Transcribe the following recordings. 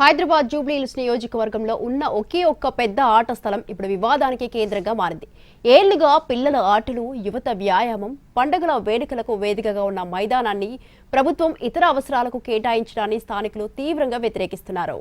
హైదరాబాద్ జూబ్లీహిల్స్ నియోజకవర్గంలో ఉన్న ఒకే ఒక్క పెద్ద ఆట స్థలం ఇప్పుడు వివాదానికి కేంద్రంగా మారింది. ఏళ్లుగా పిల్లల ఆటలు, యువత వ్యాయామం, పండుగల వేడుకలకు వేదికగా ఉన్న మైదానాన్ని ప్రభుత్వం ఇతర అవసరాలకు కేటాయించడాన్ని స్థానికులు తీవ్రంగా వ్యతిరేకిస్తున్నారు.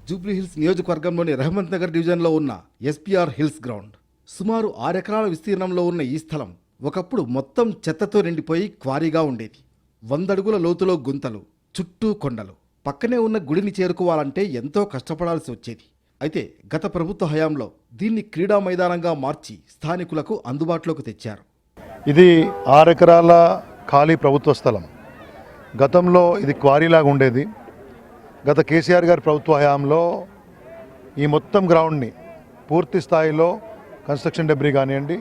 జూబ్లీహిల్స్ నియోజకవర్గంలోని రహమత్ నగర్ డివిజన్లో ఉన్న ఎస్పీఆర్ హిల్స్ గ్రౌండ్ సుమారు 6 ఎకరాల విస్తీర్ణంలో ఉన్న ఈ స్థలం ఒకప్పుడు మొత్తం చెత్తతో నిండిపోయి క్వారీగా ఉండేది. 100 అడుగుల లోతులో గుంతలు, చుట్టూ కొండలు. పక్కనే ఉన్న గుడిని చేరుకోవాలంటే ఎంతో కష్టపడాల్సి వచ్చేది. అయితే గత ప్రభుత్వ హయాంలో దీన్ని క్రీడా మైదానంగా మార్చి స్థానికులకు అందుబాటులోకి తెచ్చారు. ఇది 6 ఎకరాల ఖాళీ ప్రభుత్వ స్థలం. గతంలో ఇది క్వారీలాగా ఉండేది. గత కేసీఆర్ గారి ప్రభుత్వ హయాంలో ఈ మొత్తం గ్రౌండ్ని పూర్తి స్థాయిలో కన్స్ట్రక్షన్ డెబ్రీ కానివ్వండి,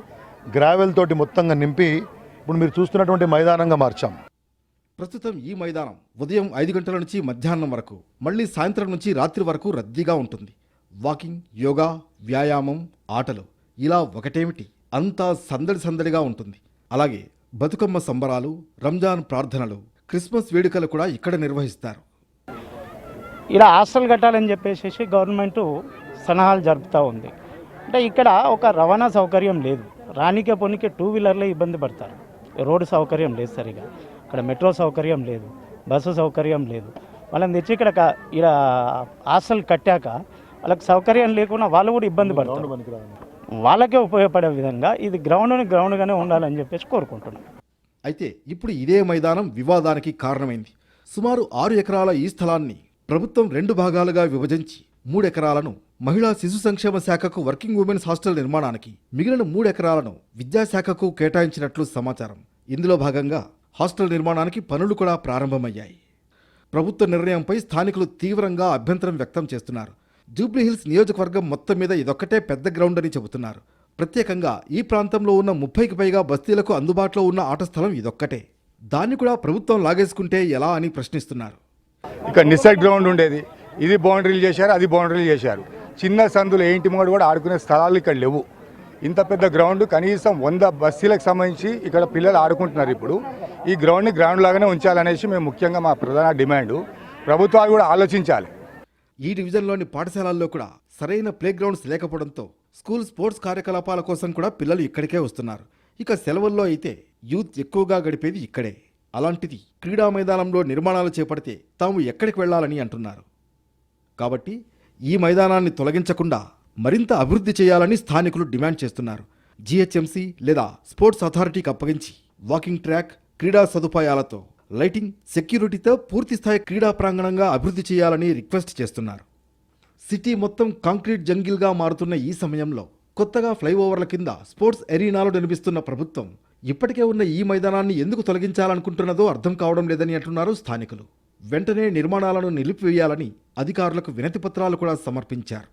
గ్రావెల్ తోటి మొత్తంగా నింపి ఇప్పుడు మీరు చూస్తున్నటువంటి మైదానంగా మార్చాం. ప్రస్తుతం ఈ మైదానం ఉదయం 5 గంటల నుంచి మధ్యాహ్నం వరకు, మళ్ళీ సాయంత్రం నుంచి రాత్రి వరకు రద్దీగా ఉంటుంది. వాకింగ్, యోగా, వ్యాయామం, ఆటలు ఇలా ఒకటేమిటి అంతా సందడి సందడిగా ఉంటుంది. అలాగే బతుకమ్మ సంబరాలు, రంజాన్ ప్రార్థనలు, క్రిస్మస్ వేడుకలు కూడా ఇక్కడ నిర్వహిస్తారు. ఇలా హాస్టల్ కట్టాలని చెప్పేసి గవర్నమెంట్ సన్నాహాలు జరుపుతూ ఉంది. అంటే ఇక్కడ ఒక రవాణా సౌకర్యం లేదు. రానికే పొనికే 2 వీలర్లే ఇబ్బంది పడతారు. రోడ్డు సౌకర్యం లేదు, సరిగా ఇక్కడ మెట్రో సౌకర్యం లేదు, బస్సు సౌకర్యం లేదు. వాళ్ళని తెచ్చి ఇక్కడ హాస్టల్ కట్టాక వాళ్ళకి సౌకర్యం లేకుండా వాళ్ళు కూడా ఇబ్బంది పడతారు. వాళ్ళకే ఉపయోగపడే విధంగా ఇది గ్రౌండ్గానే ఉండాలని చెప్పేసి కోరుకుంటున్నాం. అయితే ఇప్పుడు ఇదే మైదానం వివాదానికి కారణమైంది. సుమారు 6 ఎకరాల ఈ స్థలాన్ని ప్రభుత్వం 2 భాగాలుగా విభజించి 3 ఎకరాలను మహిళా శిశు సంక్షేమ శాఖకు వర్కింగ్ ఉమెన్స్ హాస్టల్ నిర్మాణానికి, మిగిలిన 3 ఎకరాలను విద్యాశాఖకు కేటాయించినట్లు సమాచారం. ఇందులో భాగంగా హాస్టల్ నిర్మాణానికి పనులు కూడా ప్రారంభమయ్యాయి. ప్రభుత్వ నిర్ణయంపై స్థానికులు తీవ్రంగా అభ్యంతరం వ్యక్తం చేస్తున్నారు. జూబ్లీహిల్స్ నియోజకవర్గం మొత్తం మీద ఇదొక్కటే పెద్ద గ్రౌండ్ అని చెబుతున్నారు. ప్రత్యేకంగా ఈ ప్రాంతంలో ఉన్న 30కి పైగా బస్తీలకు అందుబాటులో ఉన్న ఆట స్థలం ఇదొక్కటే. దాన్ని కూడా ప్రభుత్వం లాగేసుకుంటే ఎలా అని ప్రశ్నిస్తున్నారు. ఇక్కడ నిసెట్ గ్రౌండ్ ఉండేది, ఇది బౌండరీలు చేశారు, అది బౌండరీలు చేశారు. చిన్న సందులు ఏంటి మోడు కూడా ఆడుకునే స్థలాలు ఇక్కడ లేవు. ఇంత పెద్ద గ్రౌండ్ కనీసం 100 బస్తీలకు సంబంధించి ఇక్కడ పిల్లలు ఆడుకుంటున్నారు. ఇప్పుడు ఈ గ్రౌండ్ని గ్రౌండ్ లాగానే ఉంచాలనేసి మేము ముఖ్యంగా మా ప్రధాన డిమాండ్. ప్రభుత్వాలు కూడా ఆలోచించాలి. ఈ డివిజన్లోని పాఠశాలల్లో కూడా సరైన ప్లే గ్రౌండ్స్ లేకపోవడంతో స్కూల్ స్పోర్ట్స్ కార్యకలాపాల కోసం కూడా పిల్లలు ఇక్కడికే వస్తున్నారు. ఇక సెలవుల్లో అయితే యూత్ ఎక్కువగా గడిపేది ఇక్కడే. అలాంటిది క్రీడా మైదానంలో నిర్మాణాలు చేపడితే తాము ఎక్కడికి వెళ్లాలని అంటున్నారు. కాబట్టి ఈ మైదానాన్ని తొలగించకుండా మరింత అభివృద్ధి చేయాలని స్థానికులు డిమాండ్ చేస్తున్నారు. జీహెచ్ఎంసీ లేదా స్పోర్ట్స్ అథారిటీకి అప్పగించి వాకింగ్ ట్రాక్, క్రీడా సదుపాయాలతో, లైటింగ్, సెక్యూరిటీతో పూర్తిస్థాయి క్రీడా ప్రాంగణంగా అభివృద్ధి చేయాలని రిక్వెస్ట్ చేస్తున్నారు. సిటీ మొత్తం కాంక్రీట్ జంగిల్గా మారుతున్న ఈ సమయంలో కొత్తగా ఫ్లైఓవర్ల కింద స్పోర్ట్స్ ఎరీనాలు నిర్మిస్తున్న ప్రభుత్వం ఇప్పటికే ఉన్న ఈ మైదానాన్ని ఎందుకు తొలగించాలనుకుంటున్నదో అర్థం కావడం లేదని అంటున్నారు స్థానికులు. వెంటనే నిర్మాణాలను నిలిపివేయాలని అధికారులకు వినతి పత్రాలు కూడా సమర్పించారు.